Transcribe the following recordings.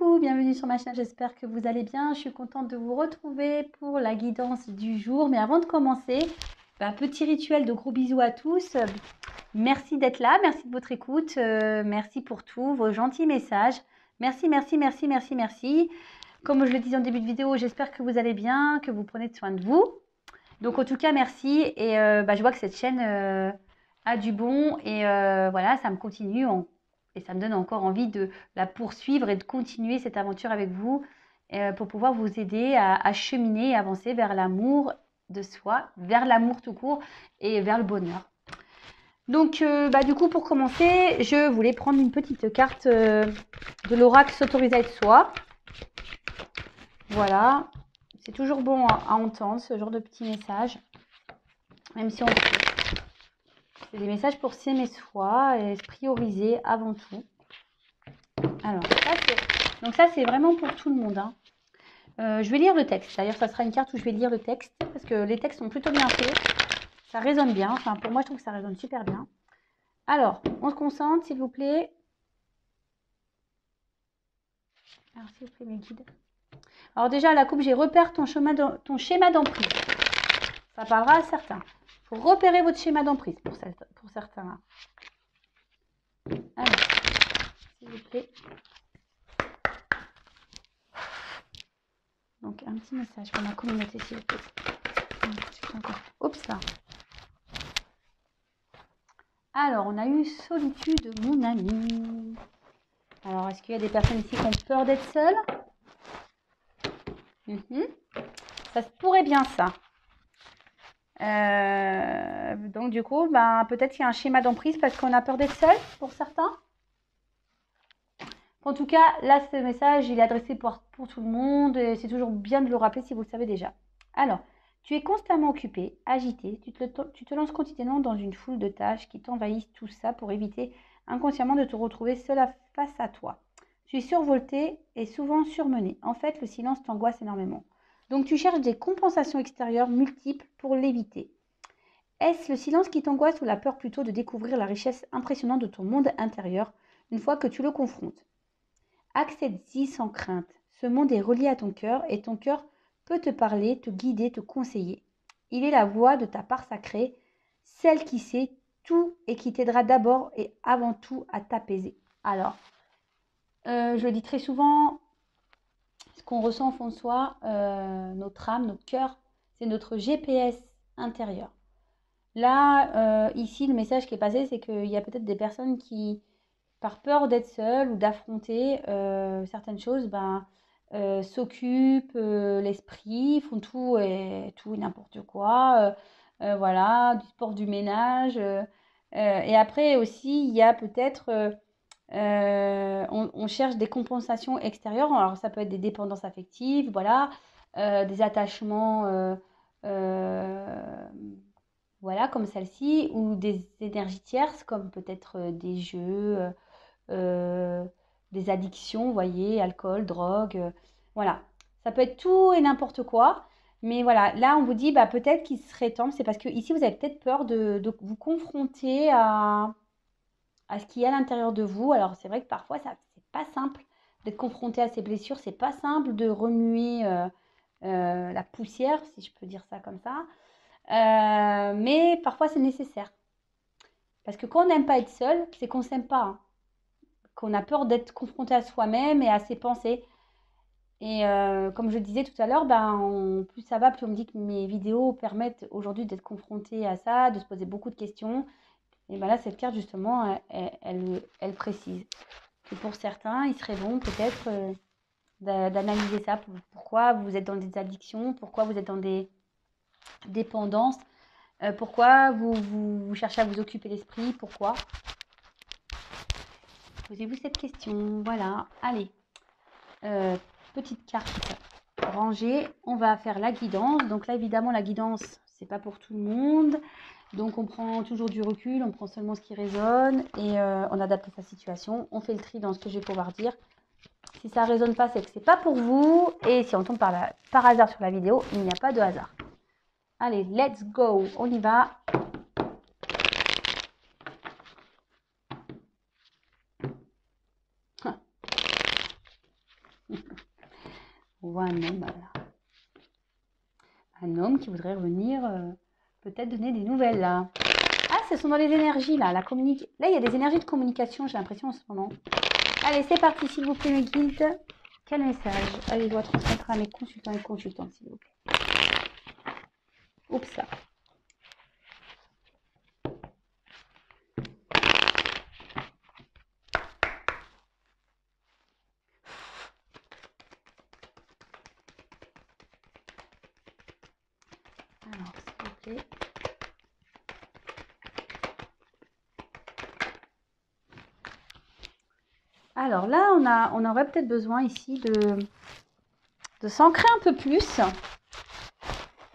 Coucou, bienvenue sur ma chaîne, j'espère que vous allez bien. Je suis contente de vous retrouver pour la guidance du jour. Mais avant de commencer, petit rituel de gros bisous à tous. Merci d'être là, merci de votre écoute, merci pour tous vos gentils messages. Merci, merci, merci, merci, merci. Comme je le disais en début de vidéo, j'espère que vous allez bien, que vous prenez soin de vous. Donc en tout cas, merci. Et je vois que cette chaîne a du bon et voilà, ça me continue et ça me donne encore envie de la poursuivre et de continuer cette aventure avec vous pour pouvoir vous aider à cheminer et avancer vers l'amour de soi, vers l'amour tout court et vers le bonheur. Donc, du coup, pour commencer, je voulais prendre une petite carte de l'oracle S'autoriser à être soi. Voilà. C'est toujours bon à entendre ce genre de petits messages. Même si c'est des messages pour s'aimer soi et se prioriser avant tout. Alors, ça, c'est vraiment pour tout le monde. Hein. Je vais lire le texte. D'ailleurs, ça sera une carte où je vais lire le texte parce que les textes sont plutôt bien faits. Ça résonne bien. Enfin, pour moi, je trouve que ça résonne super bien. Alors, on se concentre, s'il vous plaît. Alors, s'il vous plaît, mes guides. Alors, déjà, à la coupe, j'ai repère ton schéma d'emprise. Ça parlera à certains. Il faut repérer votre schéma d'emprise pour certains. Alors, s'il vous plaît. Donc, un petit message pour ma communauté, s'il vous plaît. Oups, là. Alors, on a eu solitude, mon ami. Alors, est-ce qu'il y a des personnes ici qui ont peur d'être seules? Ça se pourrait bien, ça. Donc, du coup, peut-être qu'il y a un schéma d'emprise parce qu'on a peur d'être seul, pour certains. En tout cas, là, ce message, il est adressé pour tout le monde. Et c'est toujours bien de le rappeler si vous le savez déjà. Alors, tu es constamment occupé, agité. Tu te lances quotidiennement dans une foule de tâches qui t'envahissent, tout ça pour éviter inconsciemment de te retrouver seul face à toi. Tu es survolté et souvent surmené. En fait, le silence t'angoisse énormément. Donc, tu cherches des compensations extérieures multiples pour l'éviter. Est-ce le silence qui t'angoisse ou la peur plutôt de découvrir la richesse impressionnante de ton monde intérieur une fois que tu le confrontes? Accepte-y sans crainte. Ce monde est relié à ton cœur et ton cœur peut te parler, te guider, te conseiller. Il est la voix de ta part sacrée, celle qui sait tout et qui t'aidera d'abord et avant tout à t'apaiser. Alors, je le dis très souvent, ce qu'on ressent au fond de soi, notre âme, notre cœur, c'est notre GPS intérieur. Là, ici, le message qui est passé, c'est qu'il y a peut-être des personnes qui, par peur d'être seules ou d'affronter certaines choses, s'occupent l'esprit, font tout et n'importe quoi. Voilà, du sport, du ménage. Et après aussi, il y a peut-être... on cherche des compensations extérieures. Alors, ça peut être des dépendances affectives, voilà, des attachements... voilà, comme celle-ci, ou des énergies tierces, comme peut-être des jeux, des addictions, vous voyez, alcool, drogue, voilà. Ça peut être tout et n'importe quoi, mais voilà, là, on vous dit, peut-être qu'il serait temps, c'est parce que ici, vous avez peut-être peur de vous confronter à ce qu'il y a à l'intérieur de vous. Alors, c'est vrai que parfois, c'est pas simple d'être confronté à ces blessures, c'est pas simple de remuer la poussière, si je peux dire ça comme ça. Mais parfois, c'est nécessaire. Parce que quand on n'aime pas être seul, c'est qu'on ne s'aime pas. Hein. Qu'on a peur d'être confronté à soi-même et à ses pensées. Et comme je disais tout à l'heure, plus ça va, plus on me dit que mes vidéos permettent aujourd'hui d'être confronté à ça, de se poser beaucoup de questions. Et là, cette carte, justement, elle précise que pour certains, il serait bon peut-être d'analyser ça. Pourquoi vous êtes dans des addictions, pourquoi vous êtes dans des dépendances, pourquoi vous cherchez à vous occuper l'esprit, pourquoi? Posez-vous cette question. Voilà, allez. Petite carte rangée. On va faire la guidance. Donc là, évidemment, la guidance, c'est pas pour tout le monde. Donc on prend toujours du recul, on prend seulement ce qui résonne et on adapte à sa situation. On fait le tri dans ce que je vais pouvoir dire. Si ça ne résonne pas, c'est que c'est pas pour vous. Et si on tombe par hasard sur la vidéo, il n'y a pas de hasard. Allez, let's go. On y va. On voit un homme, là. Un homme qui voudrait revenir, peut-être donner des nouvelles, là. Ah, ce sont dans les énergies, là. Là, il y a des énergies de communication, j'ai l'impression, en ce moment. Allez, c'est parti, s'il vous plaît, mes guides. Quel message allez, je dois transmettre à mes consultants et consultantes, s'il vous plaît. Oups, là. Alors, s'il vous plaît. Alors là, on aurait peut-être besoin ici de s'ancrer un peu plus.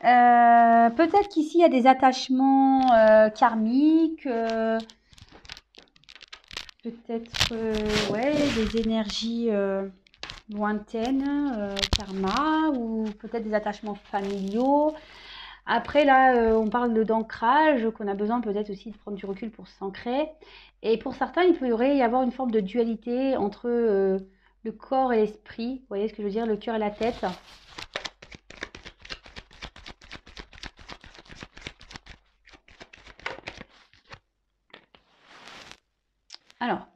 Peut-être qu'ici, il y a des attachements karmiques. Peut-être ouais, des énergies lointaines, karma, ou peut-être des attachements familiaux. Après, là, on parle d'ancrage, qu'on a besoin peut-être aussi de prendre du recul pour s'ancrer. Et pour certains, il pourrait y avoir une forme de dualité entre le corps et l'esprit. Vous voyez ce que je veux dire, le cœur et la tête. Alors,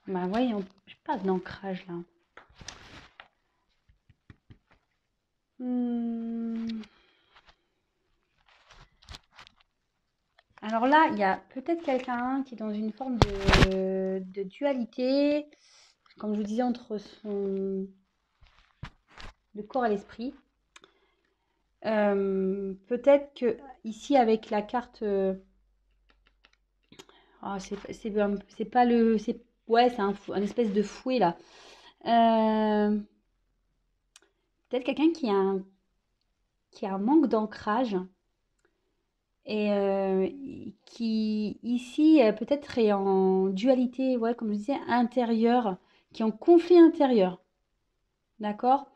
bah voyons, je pas d'ancrage là. Alors là, il y a peut-être quelqu'un qui est dans une forme de dualité, comme je vous disais, entre le corps et l'esprit. Peut-être que ici, avec la carte, oh, c'est pas le, ouais, c'est un espèce de fouet là. Peut-être quelqu'un qui a un manque d'ancrage. Et qui ici peut-être est en dualité, ouais, comme je disais, intérieure, qui est en conflit intérieur. D'accord?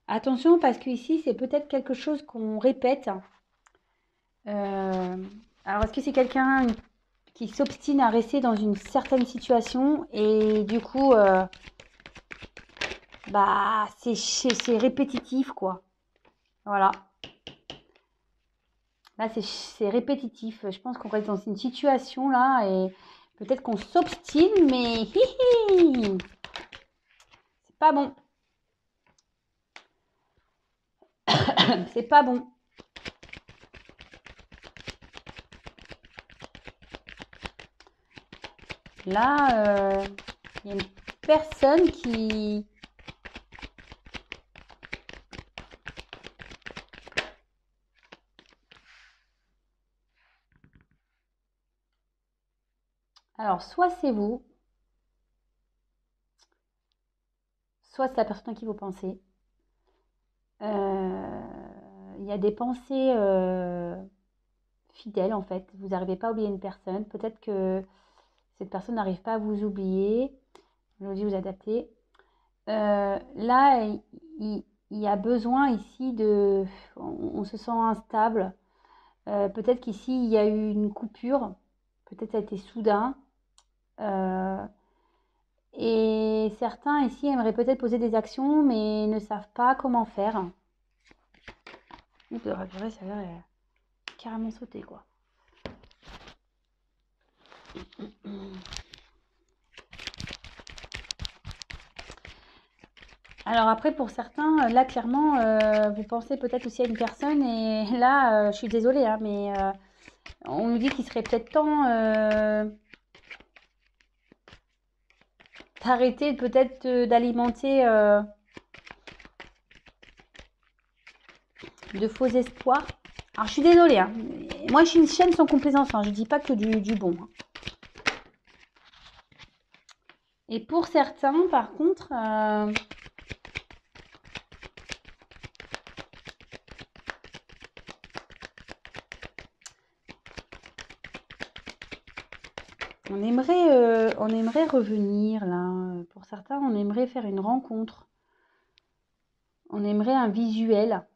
Attention parce que ici c'est peut-être quelque chose qu'on répète. Alors est-ce que c'est quelqu'un qui s'obstine à rester dans une certaine situation et du coup bah c'est répétitif quoi. Voilà. Là, c'est répétitif. Je pense qu'on reste dans une situation là et peut-être qu'on s'obstine, mais c'est pas bon. C'est pas bon. Là, il y a une personne qui... Alors, soit c'est vous, soit c'est la personne à qui vous pensez. Il y a des pensées fidèles en fait. Vous n'arrivez pas à oublier une personne. Peut-être que cette personne n'arrive pas à vous oublier. Je vous dis, vous adaptez. Là, il y a besoin ici de... On se sent instable. Peut-être qu'ici, il y a eu une coupure. Peut-être ça a été soudain. Et certains ici aimeraient peut-être poser des actions, mais ne savent pas comment faire. Oups, ça a l'air carrément sauté, quoi. Alors après, pour certains, là, clairement, vous pensez peut-être aussi à une personne, et là, je suis désolée, hein, mais on nous dit qu'il serait peut-être temps d'arrêter peut-être d'alimenter de faux espoirs. Alors, je suis désolée, hein. Moi, je suis une chienne sans complaisance, hein. Je dis pas que du bon. Hein. Et pour certains, par contre, on aimerait revenir là. Pour certains, on aimerait faire une rencontre. On aimerait un visuel.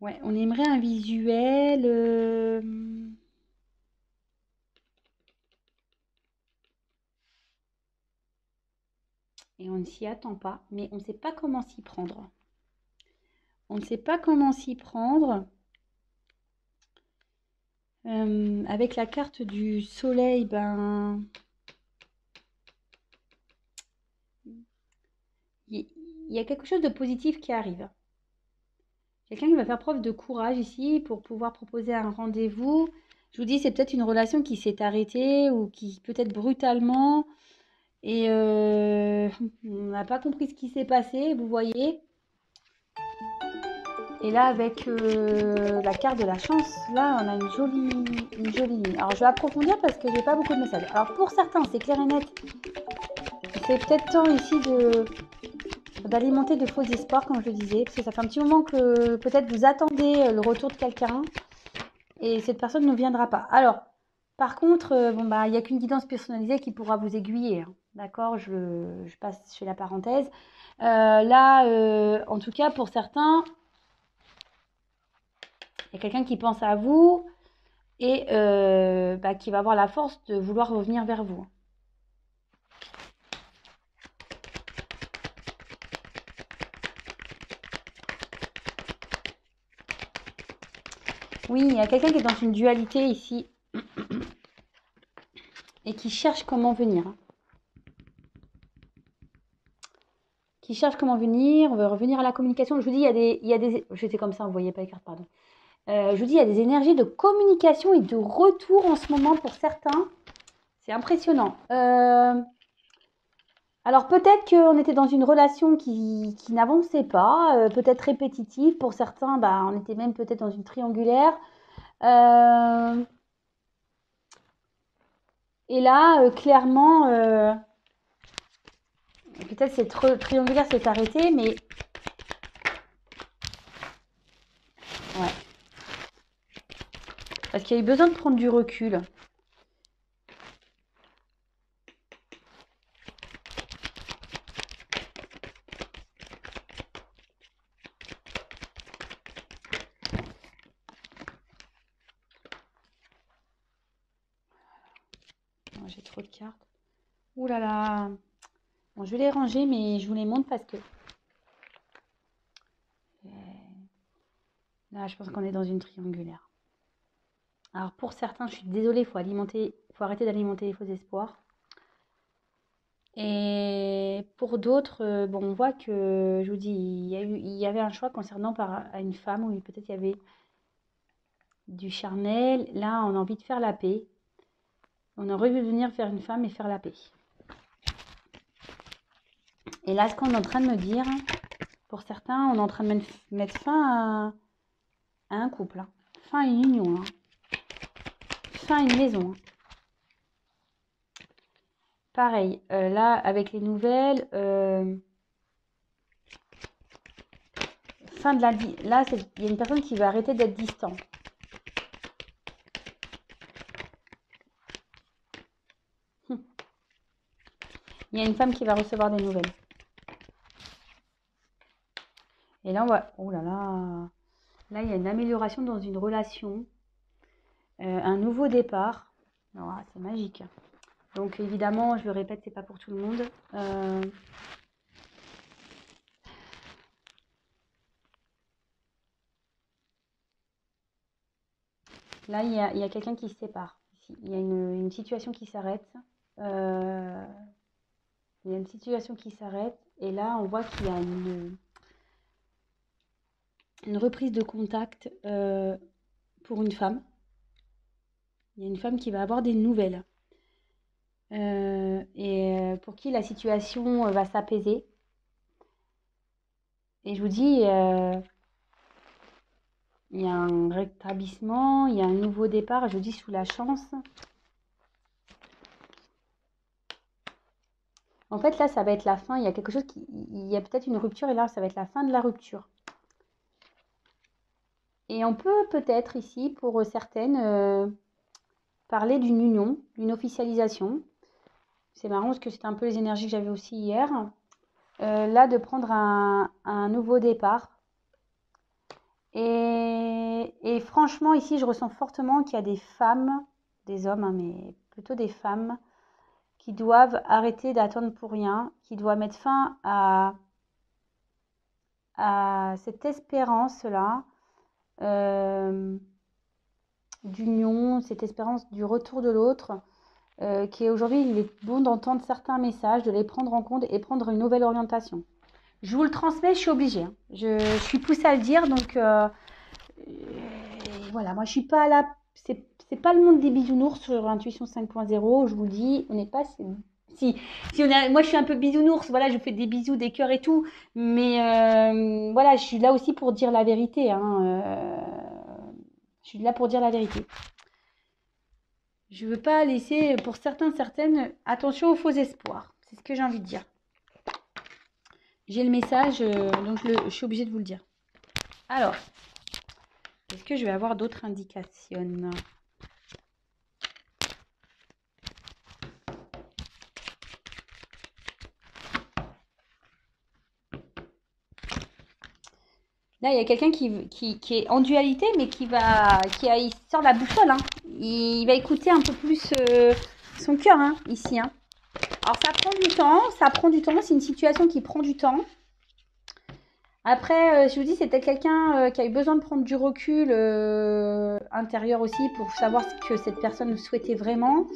Ouais, on aimerait un visuel. Et on ne s'y attend pas, mais on ne sait pas comment s'y prendre. On ne sait pas comment s'y prendre. Avec la carte du soleil, ben, il y a quelque chose de positif qui arrive. Quelqu'un qui va faire preuve de courage ici pour pouvoir proposer un rendez-vous. Je vous dis, c'est peut-être une relation qui s'est arrêtée ou qui peut-être brutalement. Et on n'a pas compris ce qui s'est passé, vous voyez. Et là, avec la carte de la chance, là, on a une jolie ligne. Alors, je vais approfondir parce que j'ai pas beaucoup de messages. Alors, pour certains, c'est clair et net. C'est peut-être temps ici d'alimenter de faux espoirs, comme je le disais, parce que ça fait un petit moment que peut-être vous attendez le retour de quelqu'un et cette personne ne viendra pas. Alors, par contre, bon, bah, il n'y a qu'une guidance personnalisée qui pourra vous aiguiller. Hein. D'accord, je passe chez la parenthèse. Là, en tout cas, pour certains, il y a quelqu'un qui pense à vous et bah, qui va avoir la force de vouloir revenir vers vous. Oui, il y a quelqu'un qui est dans une dualité ici et qui cherche comment venir. Qui cherche comment venir, on veut revenir à la communication. Je vous dis, il y a des... J'étais comme ça, vous ne voyez pas les cartes, pardon. Je vous dis, il y a des énergies de communication et de retour en ce moment pour certains. C'est impressionnant. Alors peut-être qu'on était dans une relation qui n'avançait pas, peut-être répétitive. Pour certains, bah, on était même peut-être dans une triangulaire. Et là, clairement, peut-être cette triangulaire s'est arrêtée, mais ouais. Parce qu'il y a eu besoin de prendre du recul. Oh, j'ai trop de cartes. Ouh là là. Bon, je vais les ranger, mais je vous les montre parce que là, je pense qu'on est dans une triangulaire. Alors pour certains, je suis désolée, faut arrêter d'alimenter les faux espoirs. Et pour d'autres, bon, on voit que, je vous dis, il y avait un choix concernant à une femme où peut-être il y avait du charnel. Là, on a envie de faire la paix. On aurait vu venir faire une femme et faire la paix. Et là, ce qu'on est en train de me dire, pour certains, on est en train de mettre fin à un couple, hein. Fin à une union, hein. Fin à une maison. Hein. Pareil, là, avec les nouvelles, fin de la... Là, il y a une personne qui va arrêter d'être distant. Il y a une femme qui va recevoir des nouvelles. Et là, on va... Oh là là. Là, il y a une amélioration dans une relation. Un nouveau départ. Oh, c'est magique. Donc, évidemment, je le répète, c'est pas pour tout le monde. Là, il y a quelqu'un qui se sépare. Ici. Il y a une situation qui s'arrête. Il y a une situation qui s'arrête. Et là, on voit qu'il y a une reprise de contact pour une femme. Il y a une femme qui va avoir des nouvelles. Et pour qui la situation va s'apaiser. Et je vous dis, il y a un rétablissement, il y a un nouveau départ, je vous dis sous la chance. En fait, là, ça va être la fin. Il y a quelque chose il y a peut-être une rupture et là, ça va être la fin de la rupture. Et on peut peut-être ici, pour certaines, parler d'une union, d'une officialisation. C'est marrant parce que c'était un peu les énergies que j'avais aussi hier. Là, de prendre un nouveau départ. Et franchement, ici, je ressens fortement qu'il y a des femmes, des hommes, hein, mais plutôt des femmes, qui doivent arrêter d'attendre pour rien, qui doivent mettre fin à cette espérance-là d'union, cette espérance du retour de l'autre, qui est aujourd'hui, il est bon d'entendre certains messages, de les prendre en compte et prendre une nouvelle orientation. Je vous le transmets, je suis obligée, hein. Je suis poussée à le dire, donc voilà, moi je suis pas là, c'est pas le monde des bisounours sur Intuition 5.0, je vous le dis, on n'est pas... Si on a, moi je suis un peu bisounours, voilà, je fais des bisous, des cœurs et tout, mais voilà, je suis là aussi pour dire la vérité, hein, je suis là pour dire la vérité. Je veux pas laisser, pour certains, certaines, attention aux faux espoirs, c'est ce que j'ai envie de dire. J'ai le message, donc je suis obligée de vous le dire. Alors, est-ce que je vais avoir d'autres indications ? Là, il y a quelqu'un qui est en dualité, mais il sort de la boussole, hein. Il va écouter un peu plus son cœur, hein, ici, hein. Alors, ça prend du temps, c'est une situation qui prend du temps. Après, je vous dis, c'est peut-être quelqu'un qui a eu besoin de prendre du recul intérieur aussi pour savoir ce que cette personne souhaitait vraiment.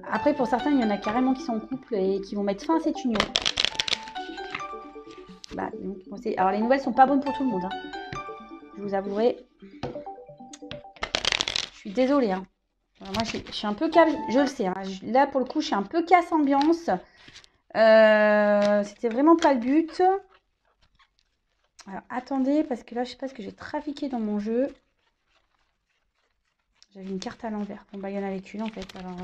Après, pour certains, il y en a carrément qui sont en couple et qui vont mettre fin à cette union. Bah, donc, bon, alors, les nouvelles sont pas bonnes pour tout le monde, hein. Je vous avouerai. Je suis désolée, hein. Alors, moi, je suis un peu casse, je le sais, hein. Là, pour le coup, je suis un peu casse ambiance. C'était vraiment pas le but. Alors, attendez, parce que là, je sais pas ce que j'ai trafiqué dans mon jeu. J'avais une carte à l'envers. Bon, bah, il y en avait qu'une, en fait. Alors,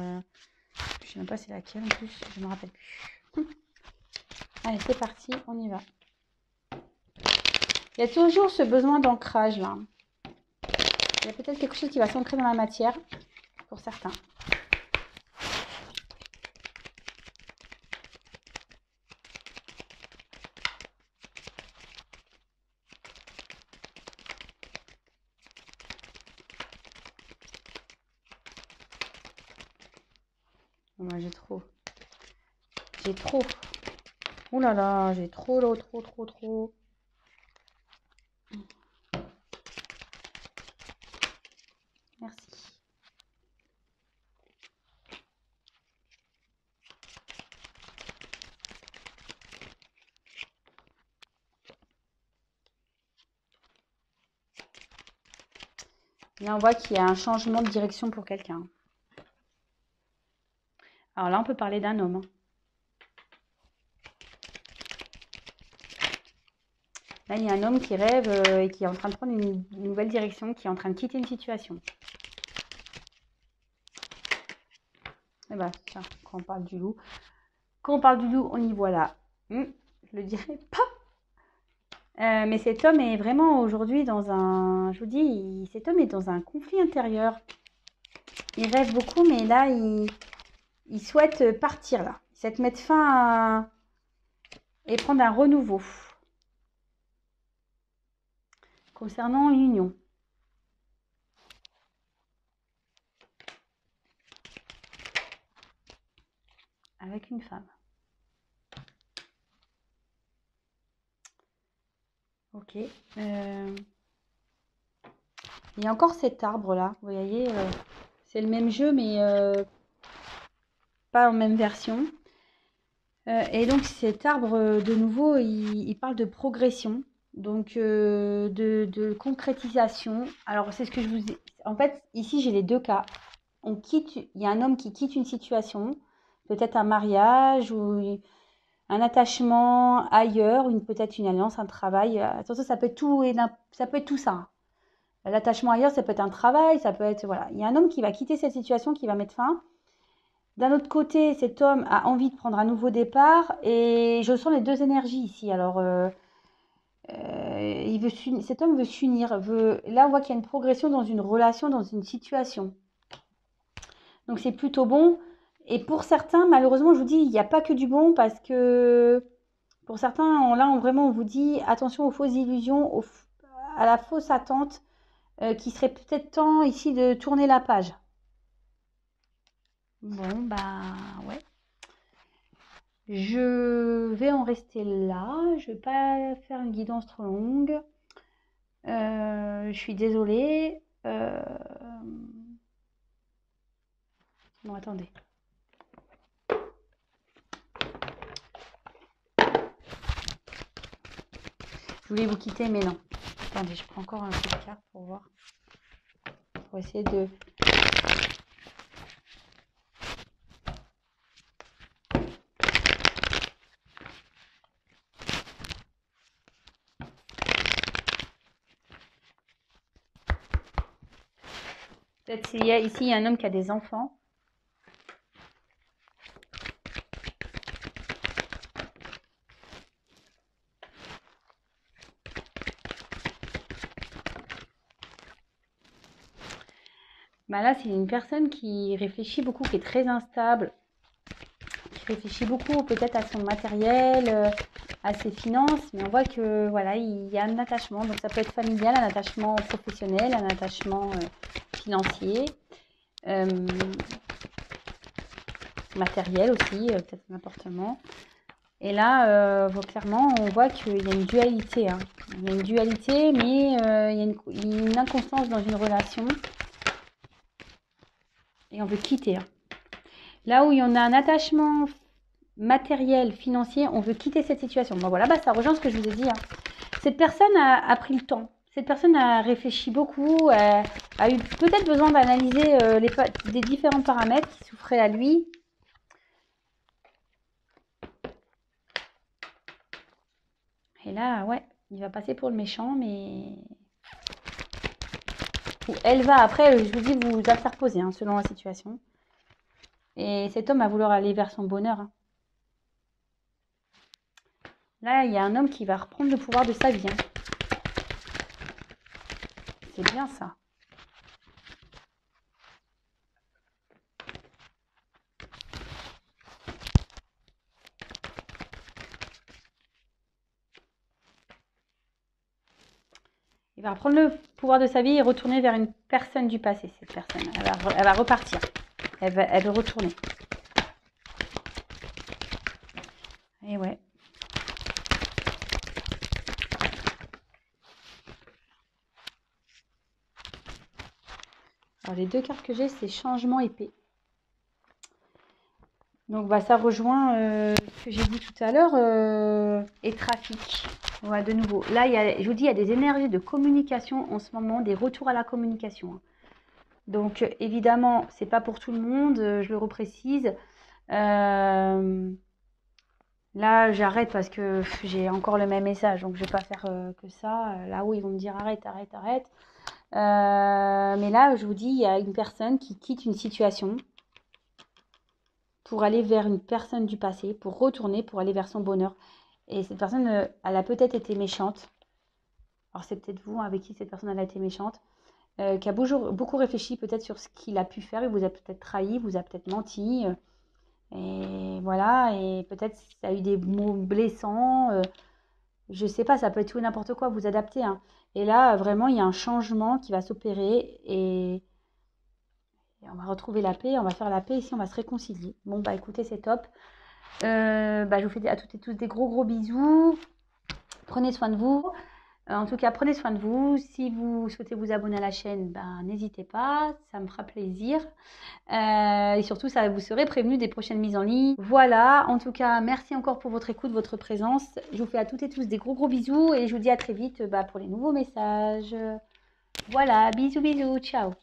je sais même pas c'est laquelle, en plus. Je me rappelle plus. Allez, c'est parti. On y va. Il y a toujours ce besoin d'ancrage, là. Il y a peut-être quelque chose qui va s'ancrer dans la matière, pour certains. Moi, j'ai trop. Ouh là là, j'ai trop. Merci. Là, on voit qu'il y a un changement de direction pour quelqu'un. Alors là, on peut parler d'un homme, hein. Là, il y a un homme qui rêve et qui est en train de prendre une nouvelle direction, qui est en train de quitter une situation. Et bah, tiens, quand on parle du loup. Quand on parle du loup, on y voit là. Je le dirai pas. Mais cet homme est vraiment aujourd'hui dans un... Je vous dis, cet homme est dans un conflit intérieur. Il rêve beaucoup, mais là, il souhaite partir là. Il souhaite mettre fin à... et prendre un renouveau. Concernant une union. Avec une femme. Ok. Il y a encore cet arbre là. Vous voyez, c'est le même jeu, mais pas en même version. Et donc cet arbre, de nouveau, il parle de progression. Donc de concrétisation. Alors c'est ce que je vous ai... En fait, ici j'ai les deux cas. Il y a un homme qui quitte une situation, peut-être un mariage ou un attachement ailleurs, peut-être une alliance, un travail. Attention, ça peut être tout et ça peut être tout ça, hein. L'attachement ailleurs, ça peut être un travail, ça peut être... Voilà. Il y a un homme qui va quitter cette situation, qui va mettre fin. D'un autre côté, cet homme a envie de prendre un nouveau départ et je sens les deux énergies ici. Alors, cet homme veut s'unir. Là, on voit qu'il y a une progression dans une relation, dans une situation. Donc, c'est plutôt bon. Et pour certains, malheureusement, je vous dis, il n'y a pas que du bon parce que pour certains, là, vraiment, on vous dit attention aux fausses illusions, à la fausse attente qu'il serait peut-être temps ici de tourner la page. Bon, bah ouais. Je vais en rester là. Je vais pas faire une guidance trop longue. Je suis désolée. Non, attendez. Je voulais vous quitter, mais non. Attendez, je prends encore un peu de carte pour voir. Pour essayer de... Peut-être s'il y a ici un homme qui a des enfants. Bah là, c'est une personne qui réfléchit beaucoup, qui est très instable, qui réfléchit beaucoup peut-être à son matériel, à ses finances, mais on voit que voilà, il y a un attachement. Donc ça peut être familial, un attachement professionnel, un attachement financier, matériel aussi, peut-être un appartement. Et là, clairement, on voit qu'il y a une dualité. Hein. Il y a une dualité, mais il y a une inconstance dans une relation. Et on veut quitter. Hein. Là où il y en a un attachement matériel, financier, on veut quitter cette situation. Bon, voilà, bah, ça rejoint ce que je vous ai dit. Hein. Cette personne a pris le temps. Cette personne a réfléchi beaucoup, a eu peut-être besoin d'analyser des différents paramètres qui souffraient à lui. Et là, ouais, il va passer pour le méchant, mais... Ou elle va, après, je vous dis, vous interposer, hein, selon la situation. Et cet homme va vouloir aller vers son bonheur. Hein. Là, il y a un homme qui va reprendre le pouvoir de sa vie. Hein. C'est bien ça. Il va reprendre le pouvoir de sa vie et retourner vers une personne du passé, cette personne. Elle va repartir. Elle veut retourner. Et ouais. Alors, les deux cartes que j'ai, c'est changement et paix. Donc, bah, ça rejoint ce que j'ai dit tout à l'heure et trafic. Voilà, de nouveau. Là, je vous dis, il y a des énergies de communication en ce moment, des retours à la communication. Hein. Donc, évidemment, c'est pas pour tout le monde, je le reprécise. Là, j'arrête parce que j'ai encore le même message, donc je vais pas faire que ça. Là où ils vont me dire arrête, arrête, arrête. Mais là, je vous dis, il y a une personne qui quitte une situation pour aller vers une personne du passé, pour retourner, pour aller vers son bonheur. Et cette personne, elle a peut-être été méchante. Alors, c'est peut-être vous avec qui cette personne elle a été méchante. Qui a beaucoup réfléchi peut-être sur ce qu'il a pu faire. Il vous a peut-être trahi, vous a peut-être menti. Et voilà, et peut-être ça a eu des mots blessants. Je sais pas, ça peut être tout et n'importe quoi, vous adaptez. Hein. Et là, vraiment, il y a un changement qui va s'opérer et on va retrouver la paix, on va faire la paix ici, on va se réconcilier. Bon, bah écoutez, c'est top. Je vous fais à toutes et tous des gros bisous. Prenez soin de vous. En tout cas, prenez soin de vous. Si vous souhaitez vous abonner à la chaîne, n'hésitez pas, ça me fera plaisir. Et surtout, ça vous serez prévenu des prochaines mises en ligne. Voilà, en tout cas, merci encore pour votre écoute, votre présence. Je vous fais à toutes et tous des gros bisous et je vous dis à très vite pour les nouveaux messages. Voilà, bisous, ciao.